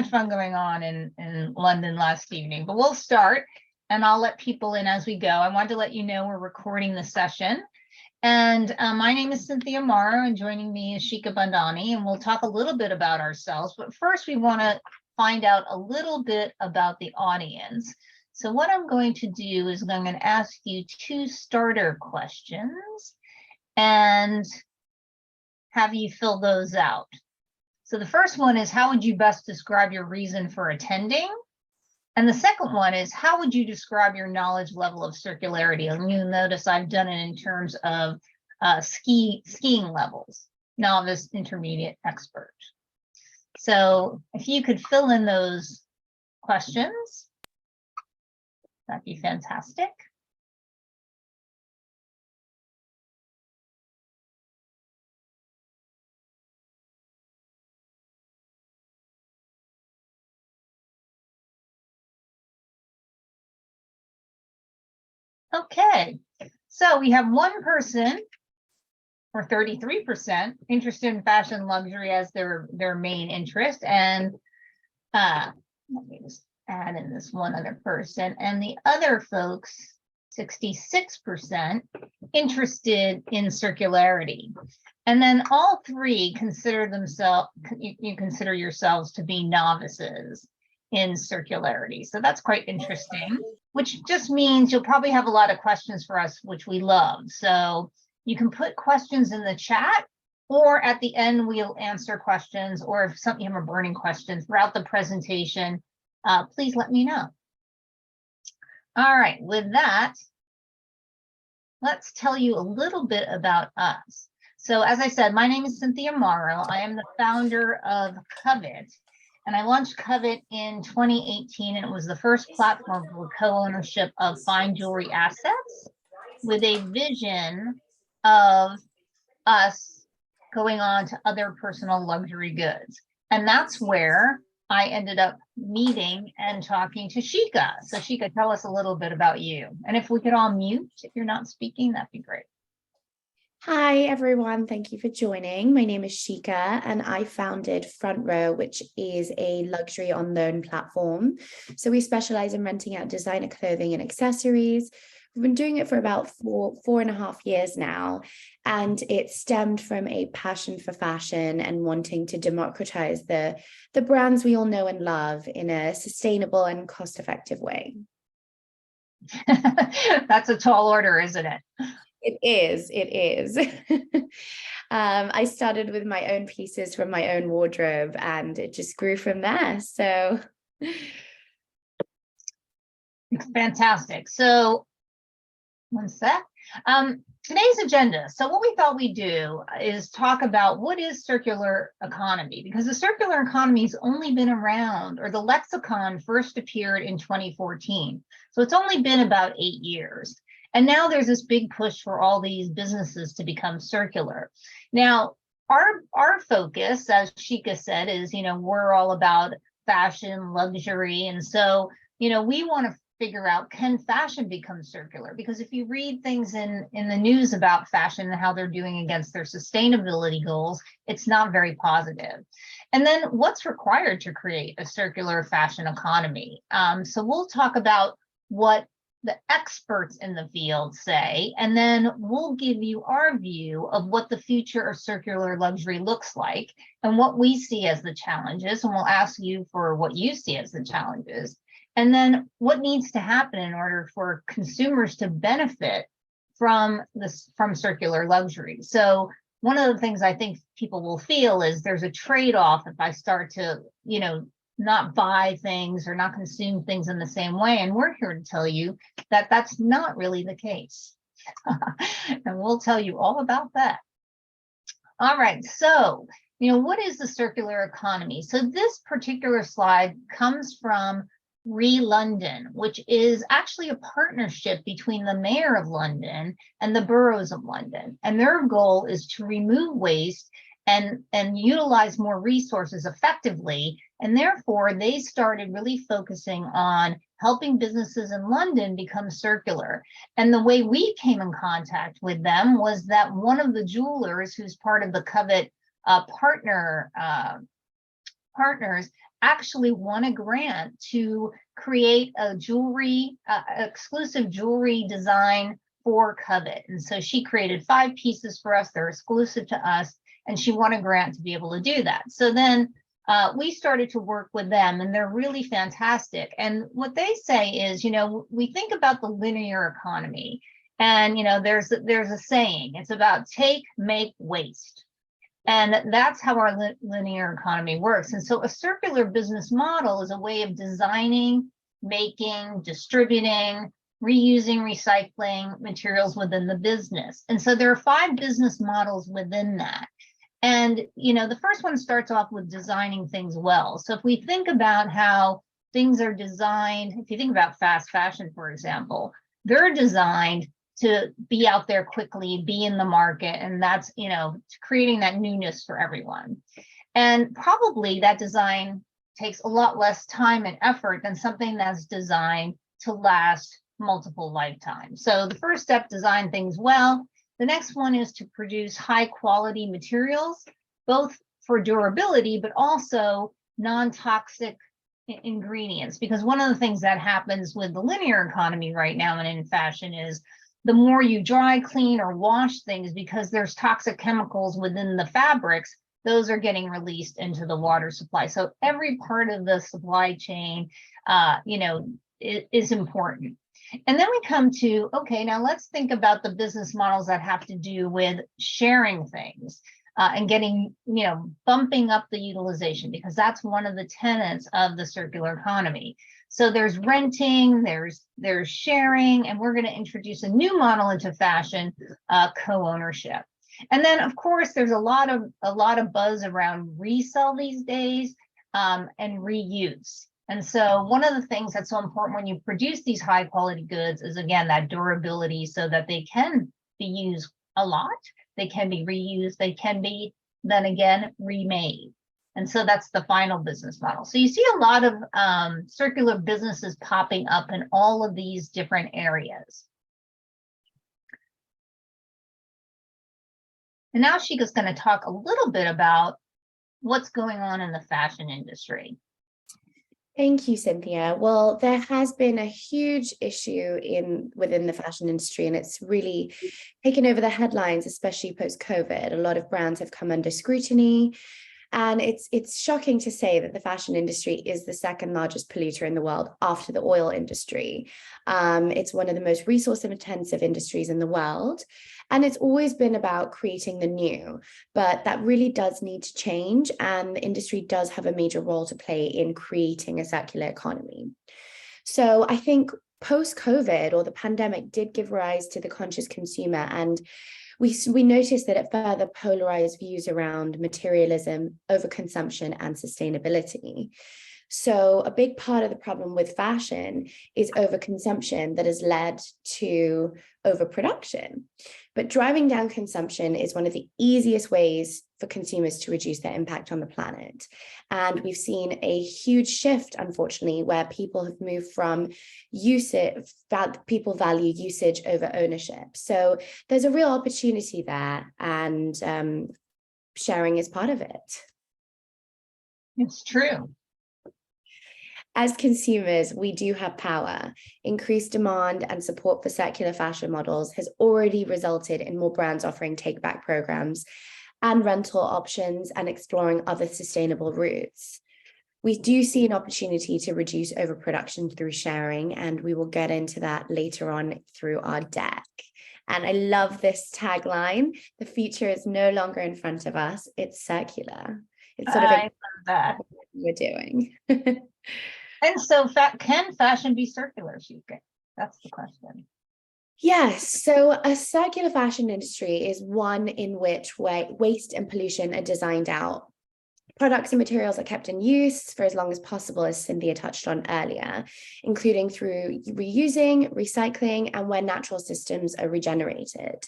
fun going on in London last evening, but we'll start and I'll let people in as we go. I wanted to let you know we're recording the session. And my name is Cynthia Morrow, and joining me is Shika Bondani, and we'll talk a little bit about ourselves. But first, we want to find out a little bit about the audience. So what I'm going to do is I'm going to ask you 2 starter questions and have you fill those out. So the first one is, how would you best describe your reason for attending? And the second one is, how would you describe your knowledge level of circularity? And you'll notice I've done it in terms of skiing levels, novice, intermediate, expert. So if you could fill in those questions, that'd be fantastic. Okay, so we have one person, or 33%, interested in fashion luxury as their main interest. And let me just add in this one other person. And the other folks, 66%, interested in circularity. And then all 3 consider themselves, you consider yourselves to be novices in circularity. So that's quite interesting, which just means you'll probably have a lot of questions for us, which we love. So you can put questions in the chat, or at the end we'll answer questions, or if some of you have a burning question throughout the presentation, please let me know. All right, with that, let's tell you a little bit about us. So as I said, my name is Cynthia Morrow. I am the founder of Covett. And I launched Covett in 2018, and it was the first platform for co-ownership of fine jewelry assets, with a vision of us going on to other personal luxury goods. And that's where I ended up meeting and talking to Shika. So Shika, tell us a little bit about you. And if we could all mute if you're not speaking, that'd be great. Hi, everyone. Thank you for joining. My name is Shika, and I founded Front Row, which is a luxury on loan platform. So we specialize in renting out designer clothing and accessories. We've been doing it for about 4.5 years now, and it stemmed from a passion for fashion and wanting to democratize the brands we all know and love in a sustainable and cost-effective way. That's a tall order, isn't it? It is. I started with my own pieces from my own wardrobe, and it just grew from there. So fantastic. So one sec. Today's agenda. So what we thought we'd do is talk about what is circular economy, because the circular economy has only been around, or the lexicon first appeared in 2014. So it's only been about 8 years. And now there's this big push for all these businesses to become circular. Now, our focus, as Shika said, is, we're all about fashion, luxury. And so, we want to figure out, can fashion become circular? Because if you read things in the news about fashion and how they're doing against their sustainability goals, it's not very positive. And then what's required to create a circular fashion economy? So we'll talk about what the experts in the field say, and then we'll give you our view of what the future of circular luxury looks like and what we see as the challenges, and we'll ask you for what you see as the challenges, and then what needs to happen in order for consumers to benefit from circular luxury. So one of the things I think people will feel is there's a trade-off if I start to, not buy things or not consume things in the same way. And we're here to tell you that that's not really the case. And we'll tell you all about that. All right, so, what is the circular economy? So this particular slide comes from London, which is actually a partnership between the Mayor of London and the boroughs of London. And their goal is to remove waste and utilize more resources effectively. And therefore, they started really focusing on helping businesses in London become circular. And the way we came in contact with them was that one of the jewelers who's part of the Covett partners actually won a grant to create a jewelry, exclusive jewelry design for Covett. And so she created 5 pieces for us. They're exclusive to us, and she won a grant to be able to do that. So then we started to work with them, and they're really fantastic. And what they say is, we think about the linear economy, and there's a saying. It's about take, make, waste. And that's how our linear economy works. And so a circular business model is a way of designing, making, distributing, reusing, recycling materials within the business. And so there are 5 business models within that. And, the first one starts off with designing things well. So if we think about how things are designed, if you think about fast fashion, for example, they're designed to be out there quickly, be in the market. And that's, creating that newness for everyone. And probably that design takes a lot less time and effort than something that's designed to last multiple lifetimes. So the first step, design things well. The next one is to produce high quality materials, both for durability, but also non-toxic ingredients. Because one of the things that happens with the linear economy right now and in fashion is the more you dry, clean, or wash things, because there's toxic chemicals within the fabrics, those are getting released into the water supply. So every part of the supply chain, is important. And then we come to, okay, now let's think about the business models that have to do with sharing things and getting, bumping up the utilization, because that's one of the tenets of the circular economy. So there's renting, there's sharing, and we're going to introduce a new model into fashion, co-ownership. And then, of course, there's a lot of buzz around resell these days, and reuse. And so one of the things that's so important when you produce these high quality goods is, again, that durability, so that they can be used a lot, they can be reused, they can be then again remade. And so that's the final business model. So you see a lot of circular businesses popping up in all of these different areas. And now Shika's going to talk a little bit about what's going on in the fashion industry. Thank you, Cynthia. Well, there has been a huge issue within the fashion industry, and it's really taken over the headlines, especially post-COVID. A lot of brands have come under scrutiny, and it's shocking to say that the fashion industry is the second largest polluter in the world after the oil industry. It's one of the most resource-intensive industries in the world. And it's always been about creating the new, but that really does need to change. And the industry does have a major role to play in creating a circular economy. So I think post-COVID, or the pandemic, did give rise to the conscious consumer. And we noticed that it further polarized views around materialism, overconsumption, and sustainability. So a big part of the problem with fashion is overconsumption that has led to overproduction. But driving down consumption is one of the easiest ways for consumers to reduce their impact on the planet. And we've seen a huge shift, unfortunately, where people have moved from usage, people value usage over ownership. So there's a real opportunity there, and sharing is part of it. It's true. As consumers, we do have power. Increased demand and support for circular fashion models has already resulted in more brands offering take-back programs and rental options and exploring other sustainable routes. We do see an opportunity to reduce overproduction through sharing, and we will get into that later on through our deck. And I love this tagline: the future is no longer in front of us, it's circular. It's sort of I love that. what we're doing. And so can fashion be circular, Shika? That's the question. Yes, so a circular fashion industry is one in which waste and pollution are designed out. Products and materials are kept in use for as long as possible, as Cynthia touched on earlier, including through reusing, recycling, and when natural systems are regenerated.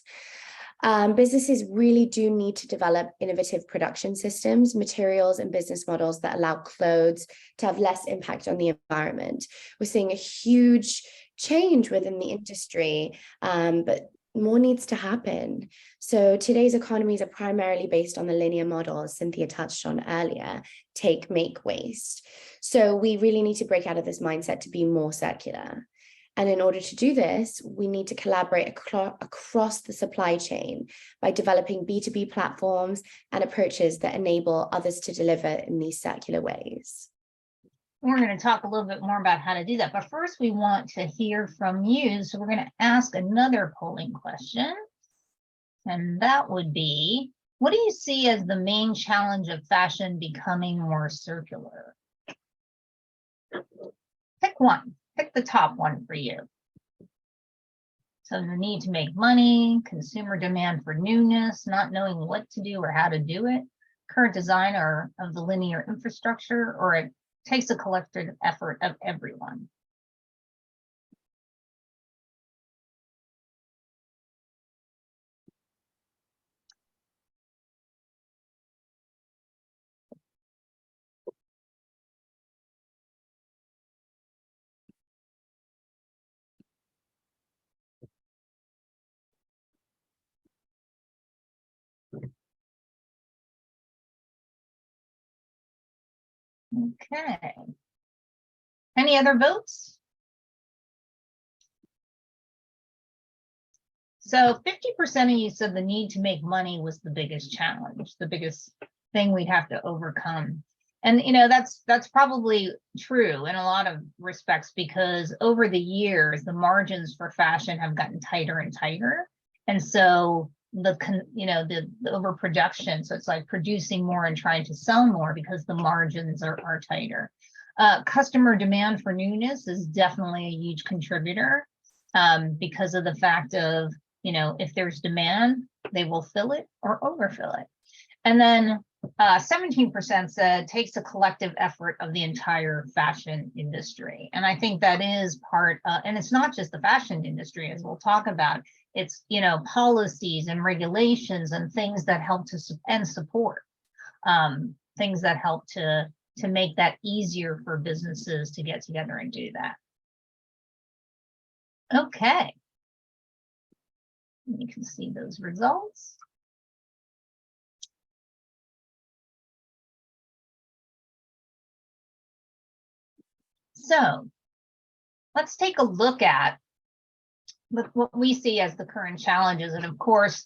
Businesses really do need to develop innovative production systems, materials, and business models that allow clothes to have less impact on the environment. We're seeing a huge change within the industry, but more needs to happen. So today's economies are primarily based on the linear model, as Cynthia touched on earlier, take, make, waste. So we really need to break out of this mindset to be more circular. And in order to do this, we need to collaborate across the supply chain by developing B2B platforms and approaches that enable others to deliver in these circular ways. We're going to talk a little bit more about how to do that. But first, we want to hear from you. So we're going to ask another polling question. And that would be, what do you see as the main challenge of fashion becoming more circular? Pick one. Pick the top one for you. So the need to make money, consumer demand for newness, not knowing what to do or how to do it, current design of the linear infrastructure, or it takes a collective effort of everyone. Okay. Any other votes? So 50% of you said the need to make money was the biggest challenge, the biggest thing we'd have to overcome. And that's probably true in a lot of respects, because over the years, the margins for fashion have gotten tighter and tighter. And so the overproduction, so it's like producing more and trying to sell more because the margins are tighter. Customer demand for newness is definitely a huge contributor, because of the fact of, if there's demand, they will fill it or overfill it. And then 17% said takes a collective effort of the entire fashion industry. And I think that is part, and it's not just the fashion industry, as we'll talk about. It's, policies and regulations and things that help to and support, things that help to make that easier for businesses to get together and do that. Okay. You can see those results. So let's take a look at what we see as the current challenges. And of course,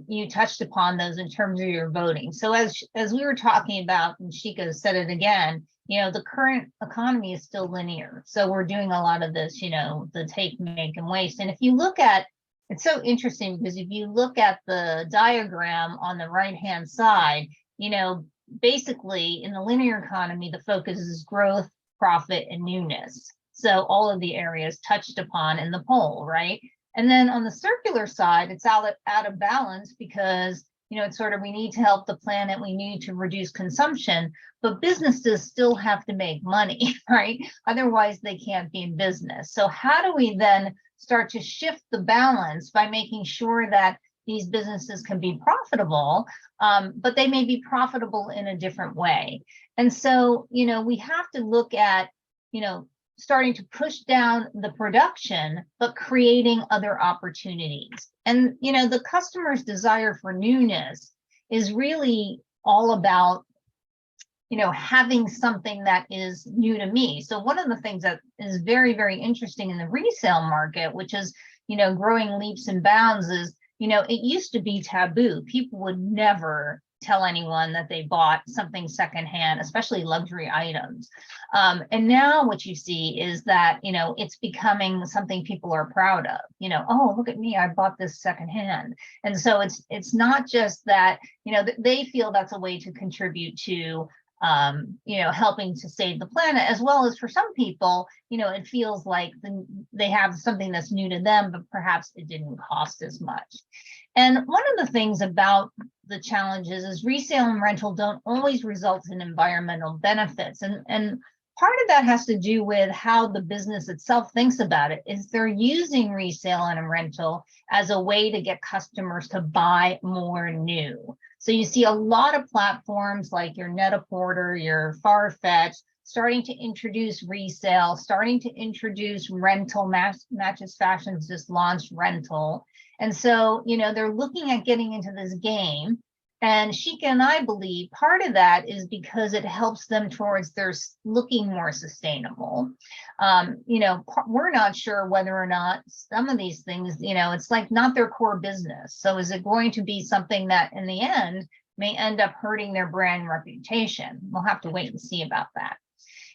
you touched upon those in terms of your voting. So as we were talking about, and Shika said it again, the current economy is still linear. So we're doing a lot of this, the take, make, and waste. And if you look at, it's so interesting, because if you look at the diagram on the right-hand side, basically in the linear economy, the focus is growth, profit, and newness. So all of the areas touched upon in the poll, right? And then on the circular side, it's out of balance, because it's sort of, we need to help the planet, we need to reduce consumption, but businesses still have to make money, right? Otherwise they can't be in business. So how do we then start to shift the balance by making sure that these businesses can be profitable, but they may be profitable in a different way? And so, we have to look at, starting to push down the production, but creating other opportunities. And, the customer's desire for newness is really all about, having something that is new to me. So one of the things that is very, very interesting in the resale market, which is, growing leaps and bounds, is, it used to be taboo. People would never tell anyone that they bought something secondhand, especially luxury items. And now what you see is that, it's becoming something people are proud of. Oh, look at me, I bought this secondhand. And so it's not just that, they feel that's a way to contribute to, helping to save the planet, as well as for some people, it feels like they have something that's new to them, but perhaps it didn't cost as much. And one of the things about the challenges is resale and rental don't always result in environmental benefits. And part of that has to do with how the business itself thinks about it. Is they're using resale and rental as a way to get customers to buy more new. So you see a lot of platforms like your Net-a-Porter, your Farfetch, starting to introduce resale, starting to introduce rental. Matches Fashions just launched rental. And so, they're looking at getting into this game. And Shika and I believe part of that is because it helps them towards their looking more sustainable. We're not sure whether or not some of these things, it's like not their core business. So is it going to be something that in the end may end up hurting their brand reputation? We'll have to wait and see about that.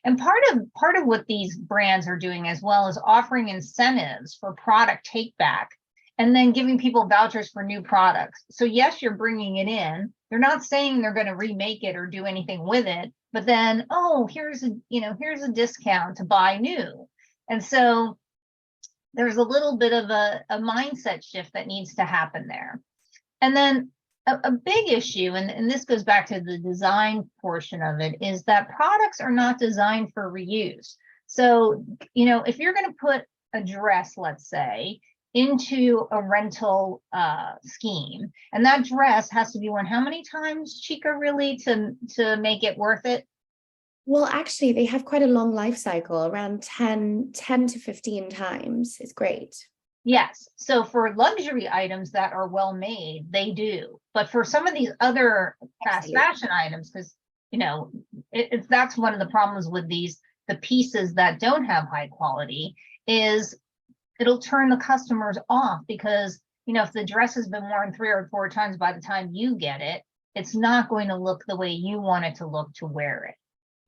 And part of what these brands are doing as well is offering incentives for product take back, and then giving people vouchers for new products. So yes, you're bringing it in. They're not saying they're going to remake it or do anything with it, but then, oh, here's a discount to buy new. And so there's a little bit of a mindset shift that needs to happen there. And then a big issue, and this goes back to the design portion of it, is that products are not designed for reuse. So, if you're going to put a dress, let's say, into a rental scheme, and that dress has to be worn how many times, Chika, really, to make it worth it? Well, actually, they have quite a long life cycle, around 10 to 15 times. It's great. Yes. So for luxury items that are well made, they do. But for some of these other fast fashion items, because that's one of the problems with the pieces that don't have high quality, is it'll turn the customers off, because if the dress has been worn 3 or 4 times by the time you get it, it's not going to look the way you want it to look to wear it.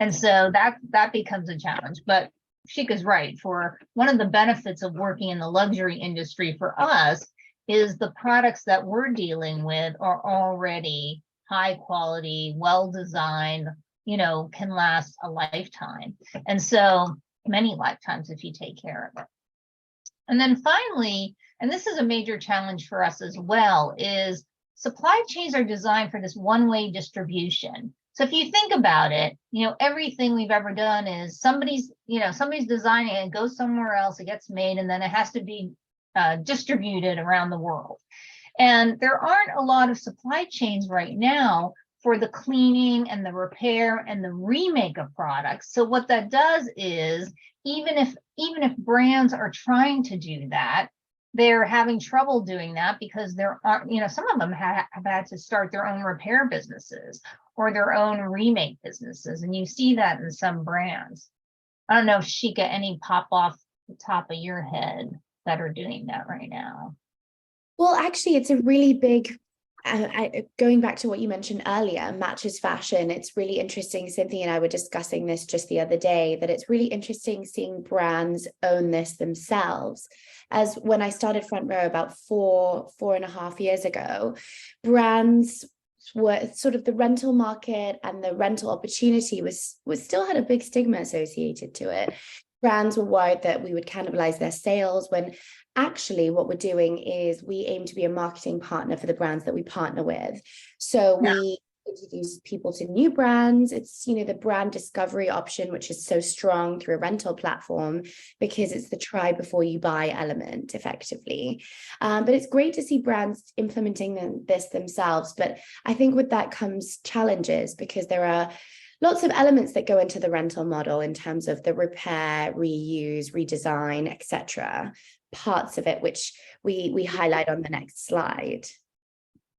And so that becomes a challenge. But Shika's right. For one of the benefits of working in the luxury industry for us is the products that we're dealing with are already high quality, well designed, can last a lifetime. And so many lifetimes if you take care of it. And then finally, and this is a major challenge for us as well, is supply chains are designed for this one-way distribution. So if you think about it, everything we've ever done is somebody's designing it, goes somewhere else, it gets made, and then it has to be distributed around the world. And there aren't a lot of supply chains right now for the cleaning and the repair and the remake of products. So what that does is, even if brands are trying to do that, they're having trouble doing that because there aren't, some of them have had to start their own repair businesses or their own remake businesses. And you see that in some brands. I don't know if Shika, any pop off the top of your head that are doing that right now? Well, actually, it's a really big, going back to what you mentioned earlier, Matches Fashion, it's really interesting. Cynthia and I were discussing this just the other day, that it's really interesting seeing brands own this themselves. As when I started Front Row about 4.5 years ago, brands were sort of, the rental market and the rental opportunity was still had a big stigma associated to it. Brands were worried that we would cannibalize their sales, when actually what we're doing is we aim to be a marketing partner for the brands that we partner with. So we introduce people to new brands. It's, the brand discovery option, which is so strong through a rental platform, because it's the try before you buy element effectively. But it's great to see brands implementing this themselves. But I think with that comes challenges, because there are lots of elements that go into the rental model in terms of the repair, reuse, redesign, etc. Parts of it, which we highlight on the next slide.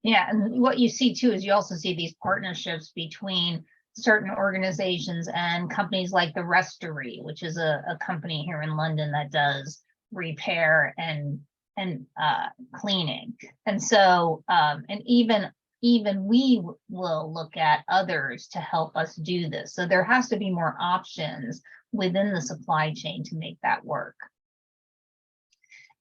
Yeah, and what you see too is you also see these partnerships between certain organizations and companies like the Restory, which is a company here in London that does repair and cleaning. And so and even we will look at others to help us do this. So there has to be more options within the supply chain to make that work.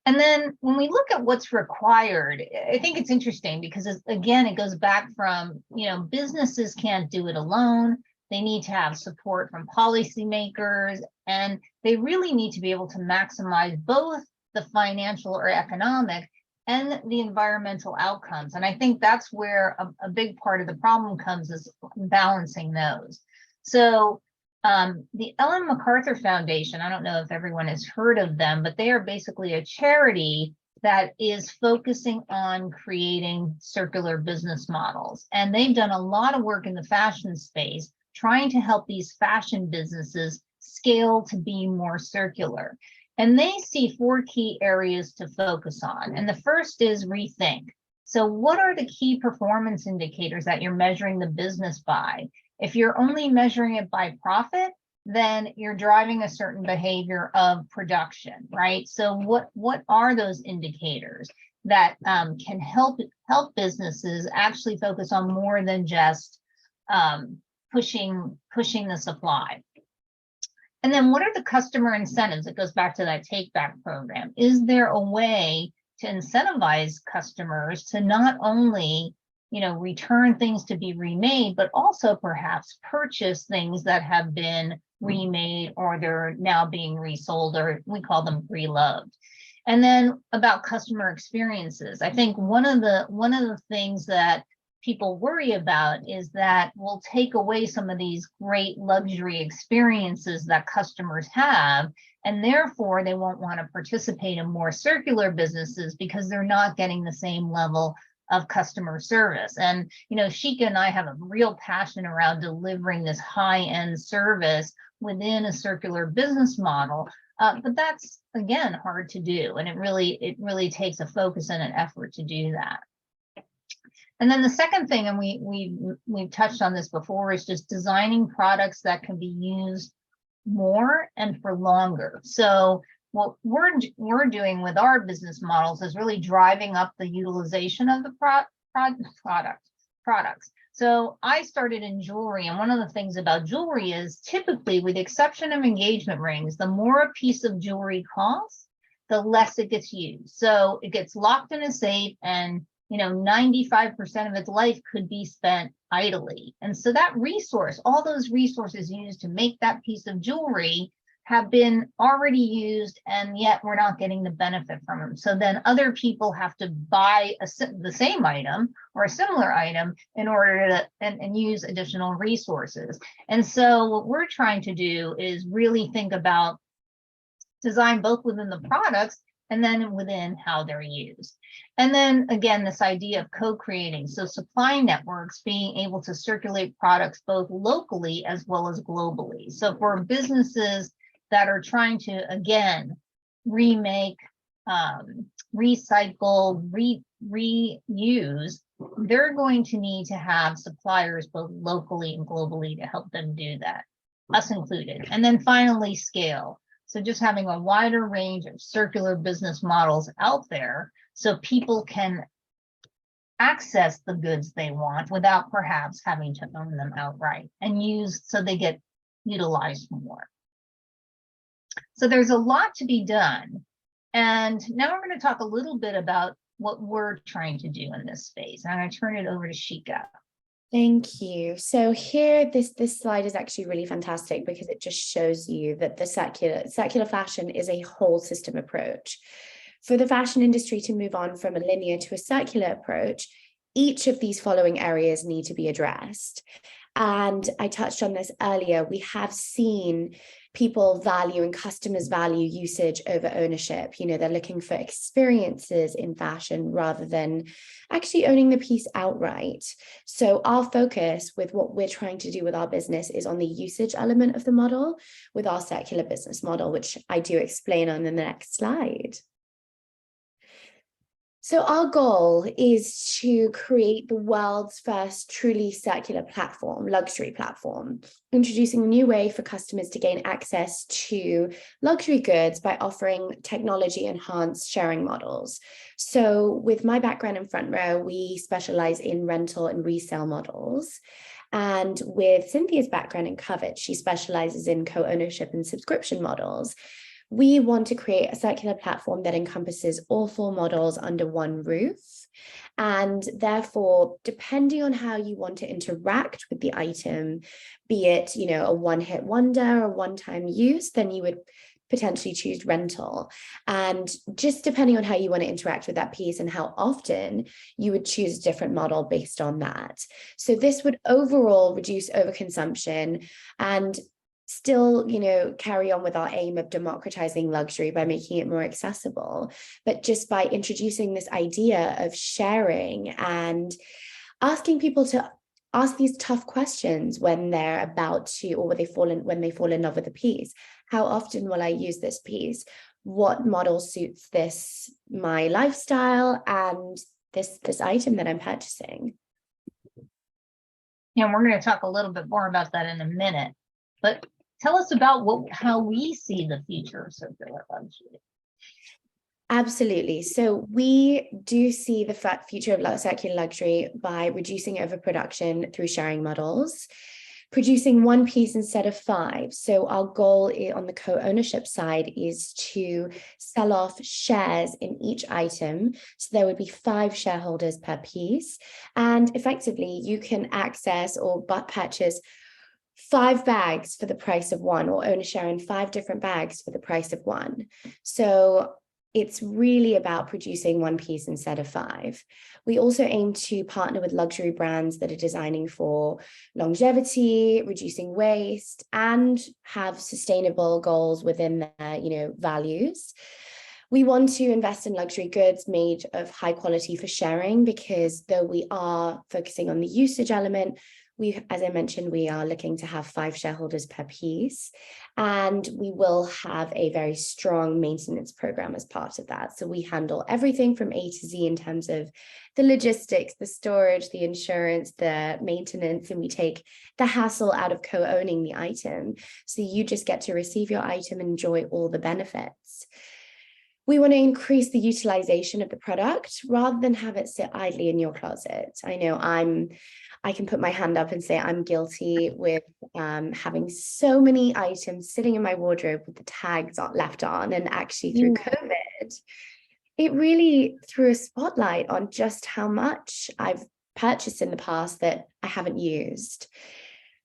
And then when we look at what's required, I think it's interesting because, again, it goes back from, businesses can't do it alone. They need to have support from policymakers, and they really need to be able to maximize both the financial or economic and the environmental outcomes. And I think that's where a big part of the problem comes, is balancing those. So the Ellen MacArthur Foundation, I don't know if everyone has heard of them, but they are basically a charity that is focusing on creating circular business models. And they've done a lot of work in the fashion space, trying to help these fashion businesses scale to be more circular. And they see 4 key areas to focus on. And the first is rethink. So what are the key performance indicators that you're measuring the business by? If you're only measuring it by profit, then you're driving a certain behavior of production, right? So what are those indicators that can help businesses actually focus on more than just pushing the supply? And then what are the customer incentives? It goes back to that take back program. Is there a way to incentivize customers to not only, return things to be remade, but also perhaps purchase things that have been remade or they're now being resold, or we call them reloved? And then about customer experiences. I think one of the things that people worry about is that we'll take away some of these great luxury experiences that customers have, and therefore they won't want to participate in more circular businesses because they're not getting the same level of customer service. And, Shika and I have a real passion around delivering this high-end service within a circular business model. But that's, again, hard to do. And it really takes a focus and an effort to do that. And then the second thing, and we've touched on this before, is just designing products that can be used more and for longer. So what we're doing with our business models is really driving up the utilization of the products. So I started in jewelry, and one of the things about jewelry is typically, with the exception of engagement rings, the more a piece of jewelry costs, the less it gets used. So it gets locked in a safe, and 95% of its life could be spent idly. And so that resource, all those resources used to make that piece of jewelry, have been already used, and yet we're not getting the benefit from them. So then other people have to buy the same item or a similar item in order to and use additional resources. And so what we're trying to do is really think about design both within the products and then within how they're used. And then again, this idea of co-creating. So supply networks being able to circulate products both locally as well as globally. So for businesses that are trying to, again, remake, recycle, reuse, they're going to need to have suppliers both locally and globally to help them do that, us included. And then finally, scale. So just having a wider range of circular business models out there so people can access the goods they want without perhaps having to own them outright, and use so they get utilized more. So there's a lot to be done. And now we're going to talk a little bit about what we're trying to do in this space. And I'm going to turn it over to Shika. Thank you. So here, this slide is actually really fantastic because it just shows you that the circular fashion is a whole system approach. For the fashion industry to move on from a linear to a circular approach, each of these following areas need to be addressed. And I touched on this earlier. We have seen people value and customers value usage over ownership. They're looking for experiences in fashion rather than actually owning the piece outright. So our focus with what we're trying to do with our business is on the usage element of the model with our circular business model, which I do explain on the next slide. So our goal is to create the world's first truly circular platform, luxury platform, introducing a new way for customers to gain access to luxury goods by offering technology-enhanced sharing models. So with my background in Front Row, we specialize in rental and resale models. And with Cynthia's background in Covett, she specializes in co-ownership and subscription models. We want to create a circular platform that encompasses all 4 models under one roof. And therefore, depending on how you want to interact with the item, be it, a one-hit wonder or one-time use, then you would potentially choose rental. And just depending on how you want to interact with that piece and how often, you would choose a different model based on that. So this would overall reduce overconsumption and still, carry on with our aim of democratizing luxury by making it more accessible, but just by introducing this idea of sharing and asking people to ask these tough questions when they're about to, or when they fall in love with a piece. How often will I use this piece? What model suits my lifestyle and this item that I'm purchasing? And we're going to talk a little bit more about that in a minute, but tell us about how we see the future of circular luxury. Absolutely. So we do see the future of circular luxury by reducing overproduction through sharing models, producing one piece instead of five. So our goal on the co-ownership side is to sell off shares in each item. So there would be 5 shareholders per piece. And effectively, you can access or purchase 5 bags for the price of one, or own a share in 5 different bags for the price of one. So it's really about producing one piece instead of 5. We also aim to partner with luxury brands that are designing for longevity, reducing waste, and have sustainable goals within their, values. We want to invest in luxury goods made of high quality for sharing, because though we are focusing on the usage element, as I mentioned, we are looking to have 5 shareholders per piece, and we will have a very strong maintenance program as part of that. So we handle everything from A to Z in terms of the logistics, the storage, the insurance, the maintenance, and we take the hassle out of co-owning the item. So you just get to receive your item and enjoy all the benefits. We want to increase the utilization of the product rather than have it sit idly in your closet. I know I can put my hand up and say I'm guilty with having so many items sitting in my wardrobe with the tags left on, and actually through COVID, it really threw a spotlight on just how much I've purchased in the past that I haven't used.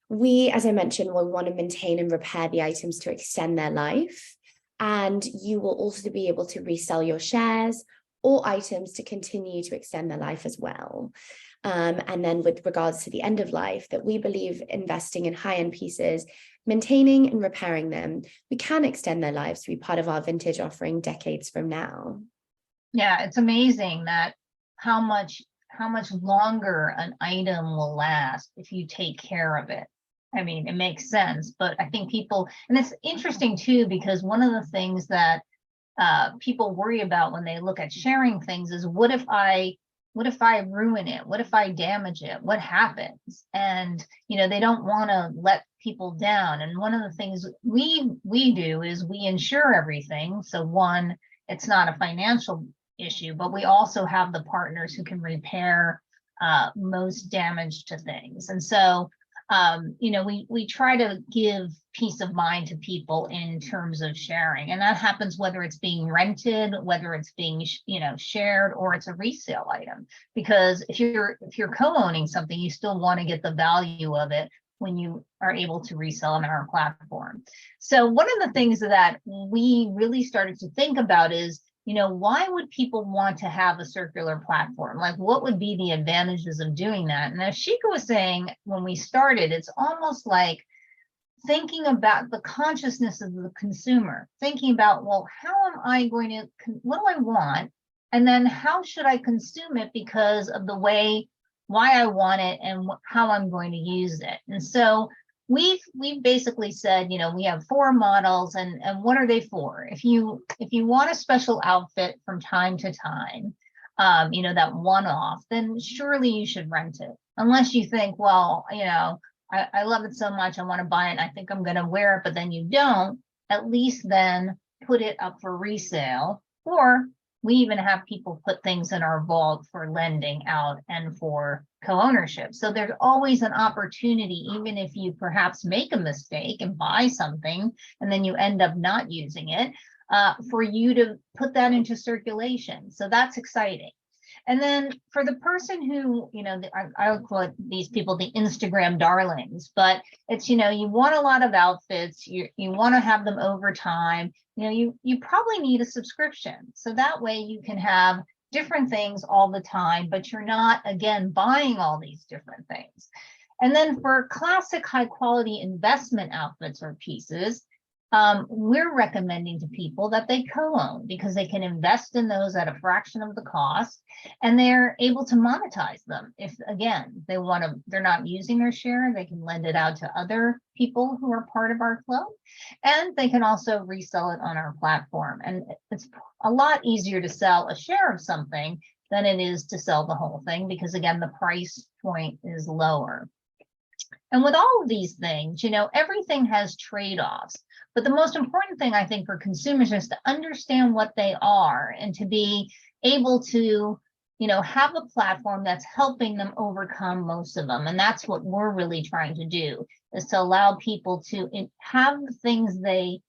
We, as I mentioned, will want to maintain and repair the items to extend their life. And you will also be able to resell your shares or items to continue to extend their life as well. And then with regards to the end of life, that we believe investing in high-end pieces, maintaining and repairing them, we can extend their lives to be part of our vintage offering decades from now. Yeah, it's amazing that how much longer an item will last if you take care of it. I mean, it makes sense, but I think people, and it's interesting too, because one of the things that people worry about when they look at sharing things is, what if I ruin it? What if I damage it? What happens? And, they don't want to let people down. And one of the things we do is we insure everything. So one, it's not a financial issue, but we also have the partners who can repair most damage to things. And so we try to give peace of mind to people in terms of sharing, and that happens whether it's being rented, whether it's being shared, or it's a resale item. Because if you're co-owning something, you still want to get the value of it when you are able to resell on our platform. So one of the things that we really started to think about is, why would people want to have a circular platform? Like, what would be the advantages of doing that? And as Shika was saying, when we started, it's almost like thinking about the consciousness of the consumer, thinking about, well, how am I going to, what do I want? And then how should I consume it because of why I want it and how I'm going to use it. And so we've basically said, we have 4 models, and what are they for? If you want a special outfit from time to time, that one-off, then surely you should rent it. Unless you think, well, I love it so much, I want to buy it, I think I'm going to wear it, but then you don't. At least then put it up for resale. Or we even have people put things in our vault for lending out and for co-ownership. So there's always an opportunity, even if you perhaps make a mistake and buy something and then you end up not using it, for you to put that into circulation. So that's exciting. And then for the person who, I would call these people the Instagram darlings, but it's, you want a lot of outfits, you want to have them over time, you probably need a subscription. So that way you can have different things all the time, but you're not, again, buying all these different things. And then for classic high quality investment outfits or pieces, we're recommending to people that they co-own because they can invest in those at a fraction of the cost, and they're able to monetize them. If again, they want to, they're not using their share, they can lend it out to other people who are part of our club, and they can also resell it on our platform. And it's a lot easier to sell a share of something than it is to sell the whole thing, because again, the price point is lower. And with all of these things, everything has trade-offs. But the most important thing, I think, for consumers is to understand what they are and to be able to, have a platform that's helping them overcome most of them. And that's what we're really trying to do, is to allow people to have the things they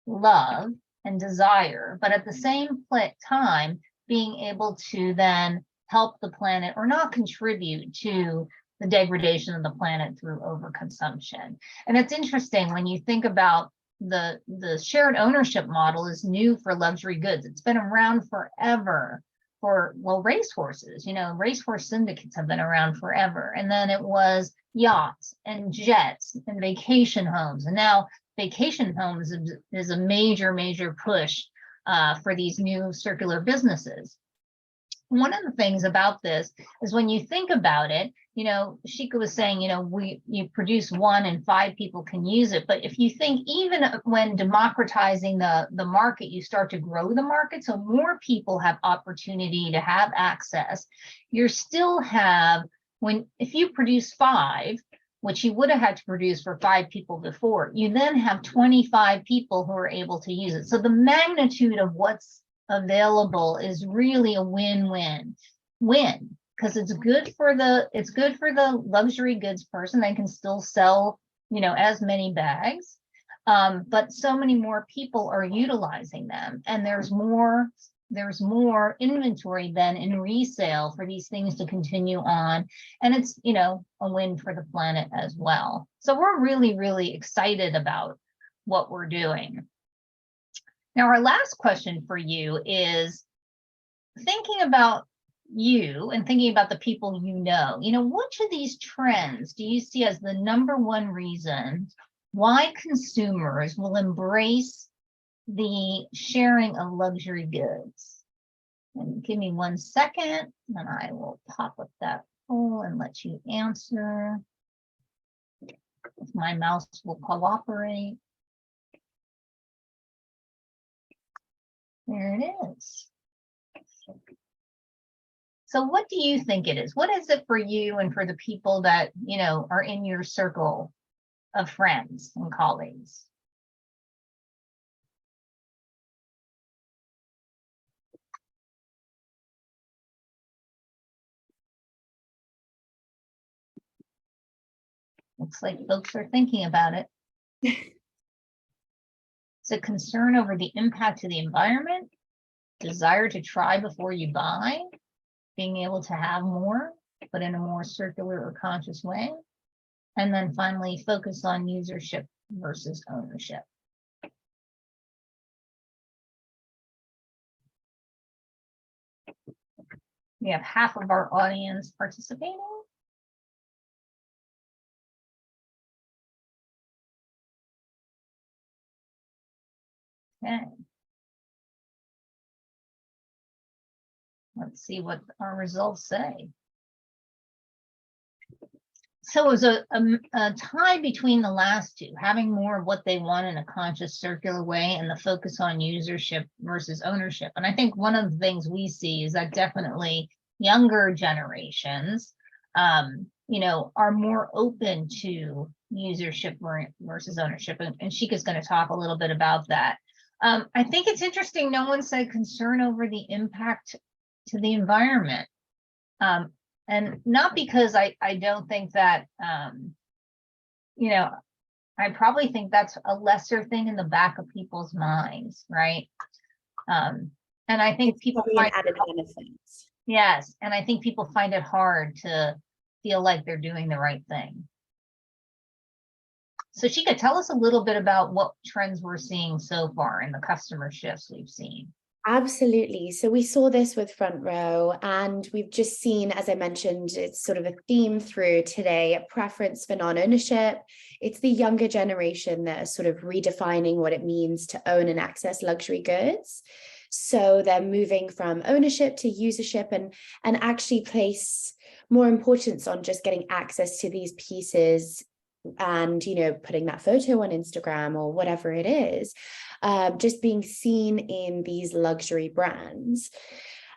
love and desire, but at the same time, being able to then help the planet or not contribute to the degradation of the planet through overconsumption. And it's interesting when you think about the shared ownership model is new for luxury goods. It's been around forever for, racehorses, racehorse syndicates have been around forever. And then it was yachts and jets and vacation homes. And now vacation homes is a major, major push for these new circular businesses. One of the things about this is when you think about it, Shika was saying, you produce one and 5 people can use it. But if you think even when democratizing the market, you start to grow the market, so more people have opportunity to have access, you still have, if you produce 5, which you would have had to produce for 5 people before, you then have 25 people who are able to use it. So the magnitude of what's available is really a win-win, because it's good for the luxury goods person. They can still sell, as many bags, but so many more people are utilizing them, and there's more inventory then in resale for these things to continue on, and it's a win for the planet as well. So we're really, really excited about what we're doing. Now, our last question for you is thinking about you and thinking about the people which of these trends do you see as the #1 reason why consumers will embrace the sharing of luxury goods? And give me 1 second, and I will pop up that poll and let you answer. If my mouse will cooperate. There it is. So what do you think it is? What is it for you and for the people that, are in your circle of friends and colleagues? Looks like folks are thinking about it. It's a concern over the impact to the environment, desire to try before you buy, being able to have more, but in a more circular or conscious way. And then finally, focus on usership versus ownership. We have half of our audience participating. Okay. Let's see what our results say. So it was a tie between the last two, having more of what they want in a conscious circular way and the focus on usership versus ownership. And I think one of the things we see is that definitely younger generations, are more open to usership versus ownership. And Shika's going to talk a little bit about that. I think it's interesting. No one said concern over the impact to the environment. And not because I don't think that, I probably think that's a lesser thing in the back of people's minds, right? And I think people find added benefits. Yes, and I think people find it hard to feel like they're doing the right thing. So Shika, tell us a little bit about what trends we're seeing so far and the customer shifts we've seen. Absolutely. So we saw this with Front Row, and we've just seen, as I mentioned, it's sort of a theme through today, a preference for non-ownership. It's the younger generation that are sort of redefining what it means to own and access luxury goods. So they're moving from ownership to usership, and actually place more importance on just getting access to these pieces and, putting that photo on Instagram or whatever it is, just being seen in these luxury brands.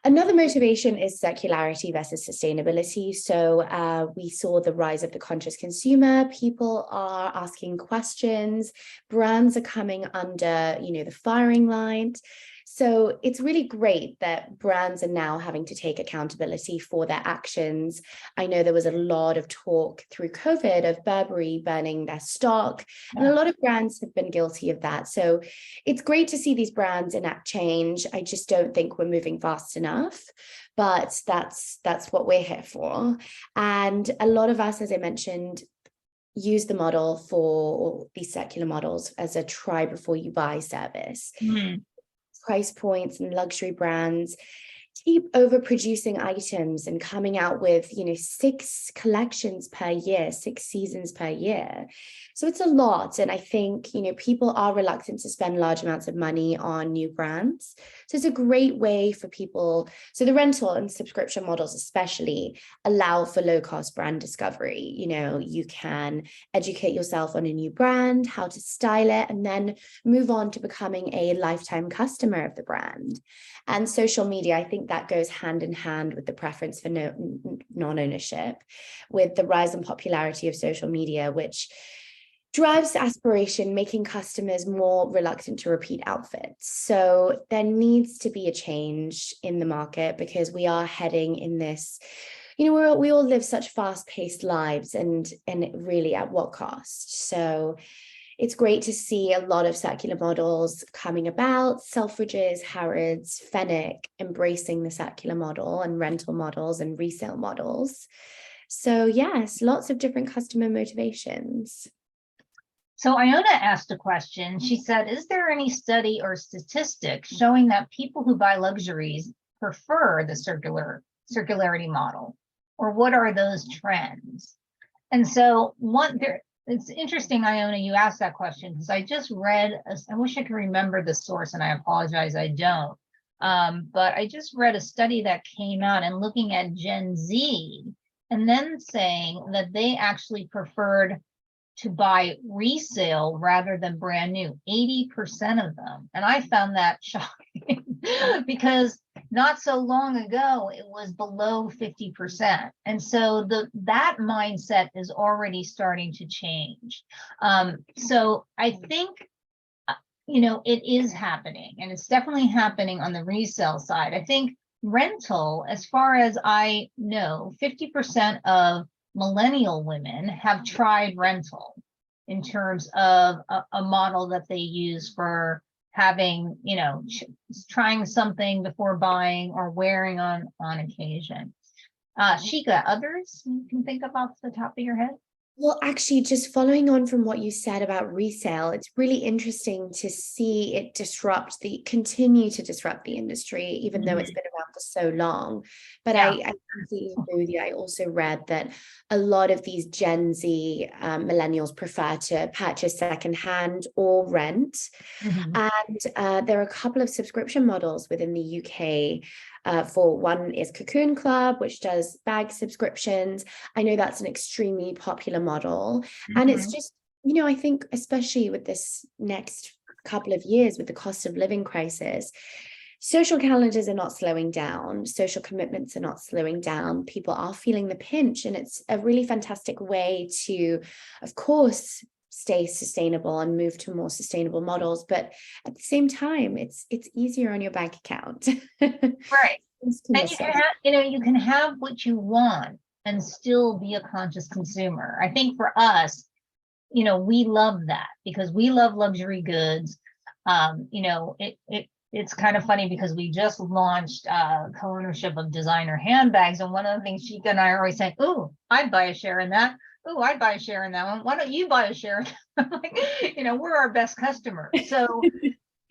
Another motivation is circularity versus sustainability. So we saw the rise of the conscious consumer. People are asking questions. Brands are coming under, the firing line. So it's really great that brands are now having to take accountability for their actions. I know there was a lot of talk through COVID of Burberry burning their stock, and a lot of brands have been guilty of that. So it's great to see these brands enact change. I just don't think we're moving fast enough, but that's what we're here for. And a lot of us, as I mentioned, use the model for these circular models as a try before you buy service. Mm-hmm. Price points and luxury brands keep overproducing items and coming out with 6 collections per year, 6 seasons per year. So it's a lot, and I think people are reluctant to spend large amounts of money on new brands. So it's a great way for people. So the rental and subscription models especially allow for low-cost brand discovery. You can educate yourself on a new brand, how to style it, and then move on to becoming a lifetime customer of the brand. And social media, I think that goes hand in hand with the preference for non-ownership, with the rise in popularity of social media, which drives aspiration, making customers more reluctant to repeat outfits. So there needs to be a change in the market, because we are heading in this, we all live such fast-paced lives, and really at what cost? So it's great to see a lot of circular models coming about. Selfridges, Harrods, Fenwick embracing the circular model, and rental models and resale models. So yes, lots of different customer motivations. So Iona asked a question. She said, is there any study or statistic showing that people who buy luxuries prefer the circularity model? Or what are those trends? And so it's interesting, Iona, you asked that question, because I just read, I wish I could remember the source, and I apologize, I don't. But I just read a study that came out and looking at Gen Z, and then saying that they actually preferred to buy resale rather than brand new, 80% of them. And I found that shocking because not so long ago, it was below 50%. And so that mindset is already starting to change. So I think, it is happening, and it's definitely happening on the resale side. I think rental, as far as I know, 50% of millennial women have tried rental in terms of a model that they use for having, trying something before buying or wearing on occasion. Shika, others you can think of off the top of your head? Well, actually, just following on from what you said about resale, it's really interesting to see it continue to disrupt the industry, even though it's been around for so long. But yeah. I completely agree with you. I also read that a lot of these Gen Z millennials prefer to purchase secondhand or rent. And there are a couple of subscription models within the UK. For one is Cocoon Club, which does bag subscriptions. I know that's an extremely popular model. And it's just, I think, especially with this next couple of years with the cost of living crisis, social calendars are not slowing down. Social commitments are not slowing down. People are feeling the pinch. And it's a really fantastic way to, of course, stay sustainable and move to more sustainable models, but at the same time, it's easier on your bank account. Right. And you can have what you want and still be a conscious consumer. I think for us, we love that because we love luxury goods. It's kind of funny because we just launched co-ownership of designer handbags, and one of the things Shika and I are always saying, "Oh, I'd buy a share in that. Oh, I'd buy a share in that one. Why don't you buy a share?" Like, we're our best customers. So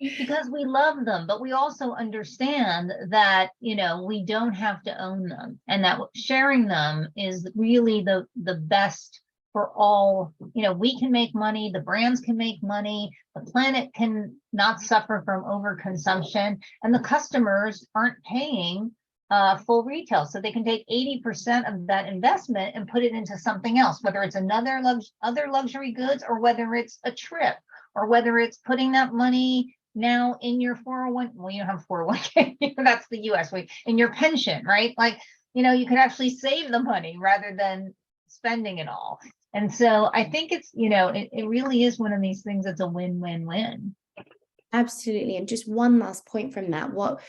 Because we love them, but we also understand that, we don't have to own them, and that sharing them is really the best for all. We can make money, the brands can make money, the planet can not suffer from overconsumption, and the customers aren't paying full retail. So they can take 80% of that investment and put it into something else, whether it's other luxury goods, or whether it's a trip, or whether it's putting that money now in your 401. Well, you don't have 401k. That's the US way. In your pension, right? Like, you could actually save the money rather than spending it all. And so I think it's, it really is one of these things that's a win-win-win. Absolutely. And just one last point from that, what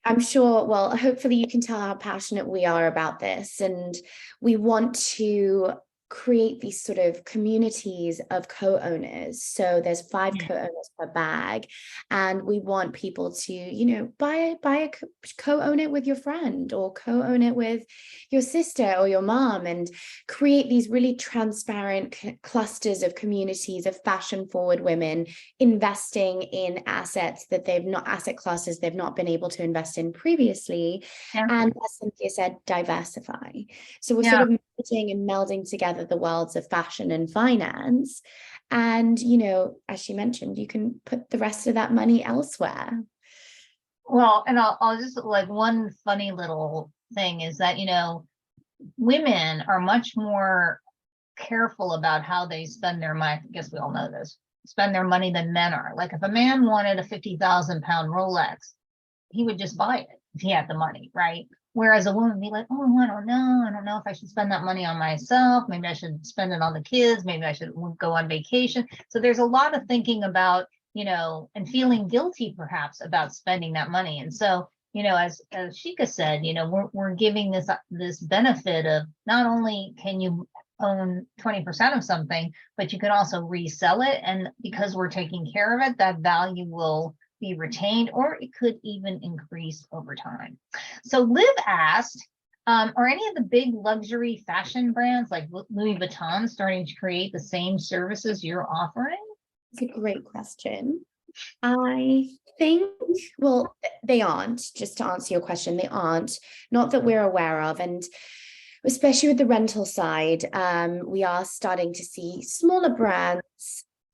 I'm sure, well, hopefully you can tell how passionate we are about this. And we want to create these sort of communities of co-owners. So there's 5 co-owners per bag, and we want people to, buy a co-own it with your friend, or co-own it with your sister or your mom, and create these really transparent clusters of communities of fashion forward women investing in asset classes they've not been able to invest in previously. And as Cynthia said, diversify. So we're sort of and melding together the worlds of fashion and finance. And, as she mentioned, you can put the rest of that money elsewhere. Well, and I'll just, like, one funny little thing is that, women are much more careful about how they spend their money. I guess we all know this, spend their money than men are. Like, if a man wanted a 50,000 pound Rolex, he would just buy it if he had the money, right? Whereas a woman would be like, oh, I don't know if I should spend that money on myself. Maybe I should spend it on the kids. Maybe I should go on vacation. So there's a lot of thinking about, and feeling guilty perhaps about spending that money. And so, as Shika said, we're giving this benefit of not only can you own 20% of something, but you can also resell it. And because we're taking care of it, that value will be retained, or it could even increase over time. So Liv asked, are any of the big luxury fashion brands like Louis Vuitton starting to create the same services you're offering? It's a great question. I think, well, they aren't, just to answer your question, they aren't, not that we're aware of. And especially with the rental side, we are starting to see smaller brands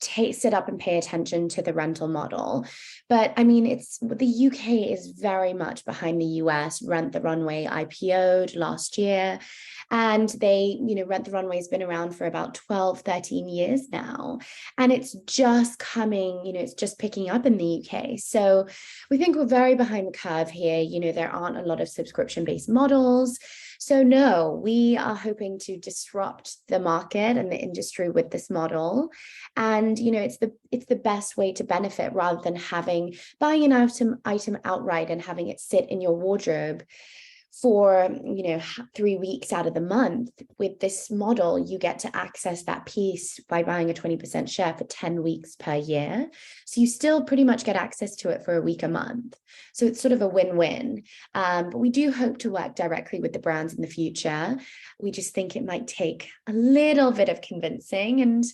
sit up and pay attention to the rental model. But I mean, the UK is very much behind the US. Rent the Runway IPO'd last year, and they, Rent the Runway has been around for about 12, 13 years now. And it's just coming, it's just picking up in the UK. So we think we're very behind the curve here. There aren't a lot of subscription-based models. So no, we are hoping to disrupt the market and the industry with this model. And, it's the best way to benefit, rather than buying an item outright and having it sit in your wardrobe for 3 weeks out of the month. With this model, you get to access that piece by buying a 20% share for 10 weeks per year. So you still pretty much get access to it for a week a month. So it's sort of a win-win. But we do hope to work directly with the brands in the future. We just think it might take a little bit of convincing. And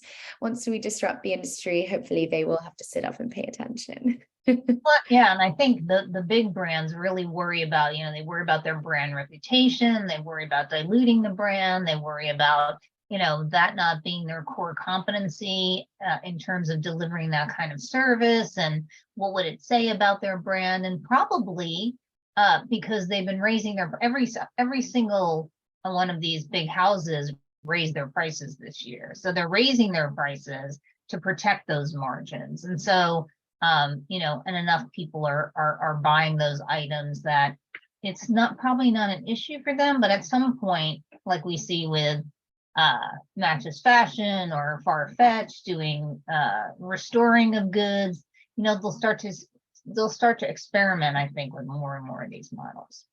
once we disrupt the industry, hopefully they will have to sit up and pay attention. Well, yeah, and I think the big brands really worry about, they worry about their brand reputation, they worry about diluting the brand, they worry about, that not being their core competency in terms of delivering that kind of service, and what would it say about their brand. And probably because they've been raising every single one of these big houses raised their prices this year. So they're raising their prices to protect those margins. And so and enough people are buying those items that it's probably not an issue for them. But at some point, like we see with Matches Fashion or Farfetch doing restoring of goods, they'll start to experiment, I think, with more and more of these models.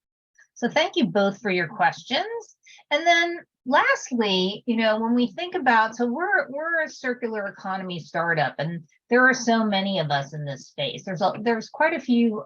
So thank you both for your questions. And then lastly, when we think about, so we're a circular economy startup, and there are so many of us in this space. There's quite a few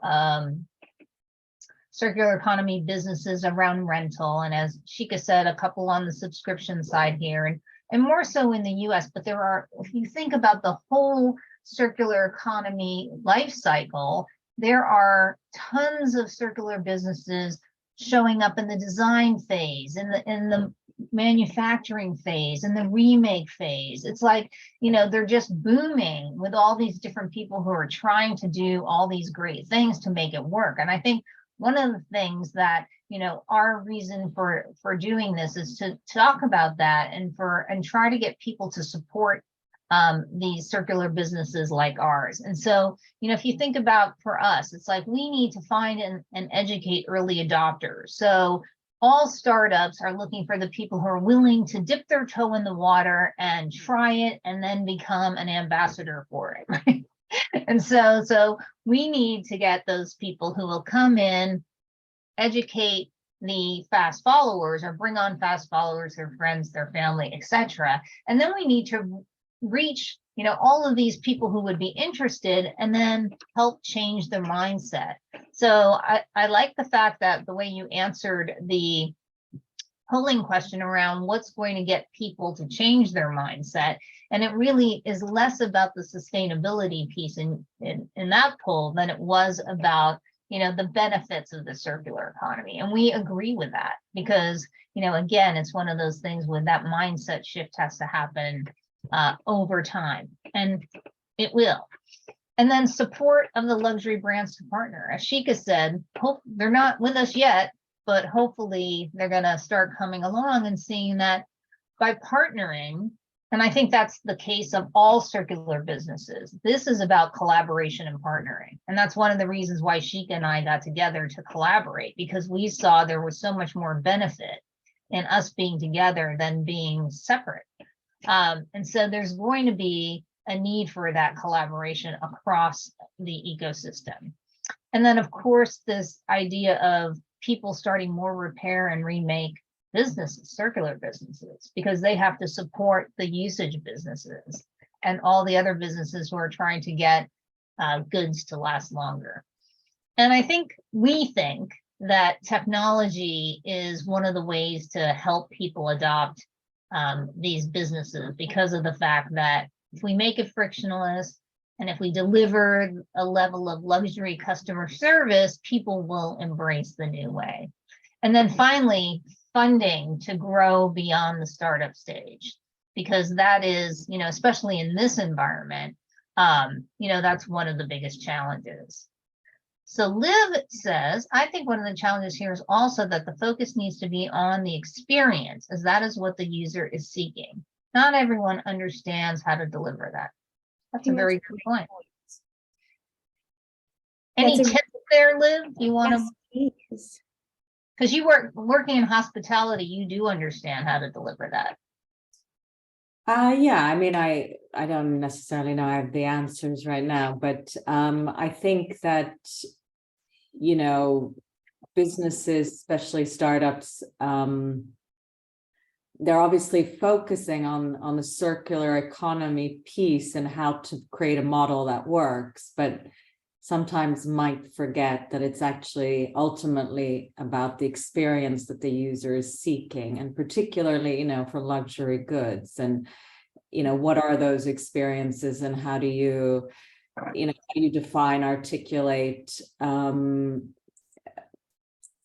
circular economy businesses around rental, and as Shika said, a couple on the subscription side here, and more so in the US. But if you think about the whole circular economy life cycle, there are tons of circular businesses showing up in the design phase, in the manufacturing phase, in the remake phase. It's like, they're just booming with all these different people who are trying to do all these great things to make it work. And I think one of the things that, our reason for doing this is to talk about that and try to get people to support these circular businesses like ours. And so, if you think about, for us, it's like we need to find and educate early adopters. So all startups are looking for the people who are willing to dip their toe in the water and try it and then become an ambassador for it, right? And so we need to get those people who will come in, educate the fast followers, or bring on fast followers, their friends, their family, etc. And then we need to reach, all of these people who would be interested, and then help change their mindset. So I like the fact that the way you answered the polling question around what's going to get people to change their mindset. And it really is less about the sustainability piece in that poll than it was about, the benefits of the circular economy. And we agree with that because, again, it's one of those things where that mindset shift has to happen over time, and it will. And then support of the luxury brands to partner. As Shika said, they're not with us yet, but hopefully they're going to start coming along and seeing that by partnering. And I think that's the case of all circular businesses. This is about collaboration and partnering. And that's one of the reasons why Shika and I got together to collaborate, because we saw there was so much more benefit in us being together than being separate. And so there's going to be a need for that collaboration across the ecosystem. And then, of course, this idea of people starting more repair and remake businesses, circular businesses, because they have to support the usage businesses and all the other businesses who are trying to get goods to last longer. And we think that technology is one of the ways to help people adopt these businesses, because of the fact that if we make it frictionless and if we deliver a level of luxury customer service, people will embrace the new way. And then finally, funding to grow beyond the startup stage, because that is, especially in this environment, that's one of the biggest challenges. So Liv says, I think one of the challenges here is also that the focus needs to be on the experience, as that is what the user is seeking. Not everyone understands how to deliver that. That's a very good point. Any tips there, Liv? You want to? Because you working in hospitality, you do understand how to deliver that. Yeah, I mean, I don't necessarily know I have the answers right now, but I think that, businesses, especially startups, they're obviously focusing on the circular economy piece and how to create a model that works, but sometimes might forget that it's actually ultimately about the experience that the user is seeking, and particularly, for luxury goods. And, what are those experiences, and how do you, define, articulate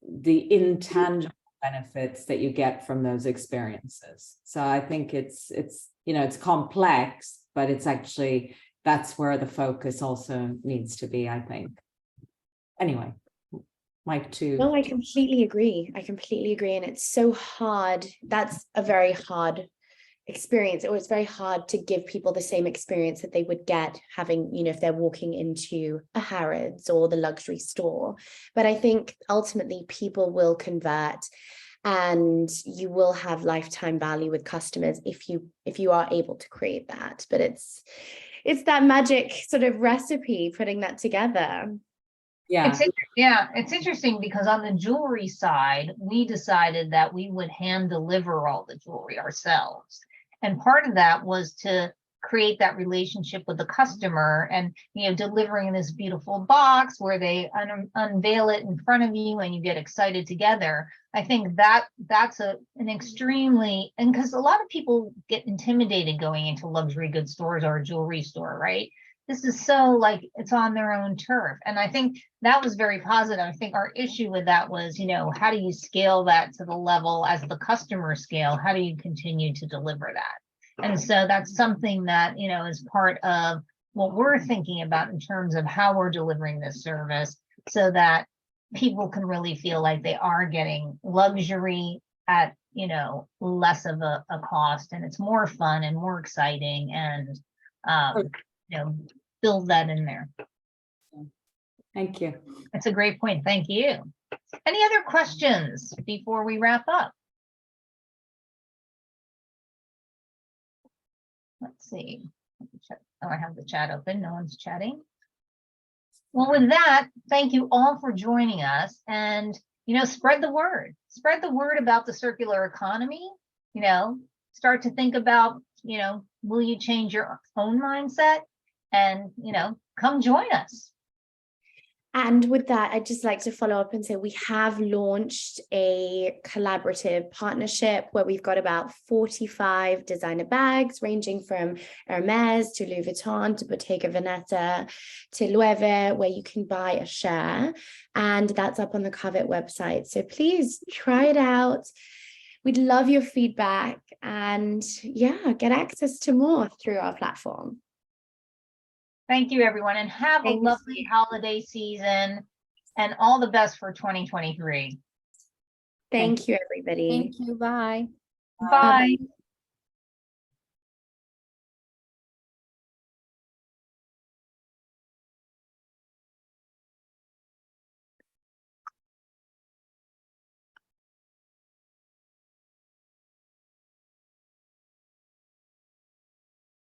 the intangible benefits that you get from those experiences. So I think it's complex, but it's actually, that's where the focus also needs to be, I think. Anyway, Mike too. No, I completely agree. And it's so hard. That's a very hard experience. It's very hard to give people the same experience that they would get having, if they're walking into a Harrods or the luxury store. But I think ultimately people will convert, and you will have lifetime value with customers if you are able to create that. But it's that magic sort of recipe, putting that together. Yeah. It's interesting because on the jewelry side, we decided that we would hand deliver all the jewelry ourselves. And part of that was to create that relationship with the customer, and delivering this beautiful box where they unveil it in front of you and you get excited together. I think that's an extremely, and because a lot of people get intimidated going into luxury goods stores or a jewelry store, right? this is so like it's on their own turf. And I think that was very positive. I think our issue with that was, how do you scale that to the level as the customer scale? How do you continue to deliver that? And so that's something that, is part of what we're thinking about in terms of how we're delivering this service so that people can really feel like they are getting luxury at, less of a cost, and it's more fun and more exciting, and, build that in there. Thank you. That's a great point. Thank you. Any other questions before we wrap up? Let's see. Oh, I have the chat open. No one's chatting. Well, with that, thank you all for joining us, and, spread the word. Spread the word about the circular economy. Start to think about, will you change your own mindset? And, come join us. And with that, I'd just like to follow up and say we have launched a collaborative partnership where we've got about 45 designer bags ranging from Hermes to Louis Vuitton to Bottega Veneta to Loewe, where you can buy a share. And that's up on the Covett website. So please try it out. We'd love your feedback, and get access to more through our platform. Thank you, everyone, and have a lovely holiday season and all the best for 2023. Thank you, everybody. Thank you. Bye. Bye.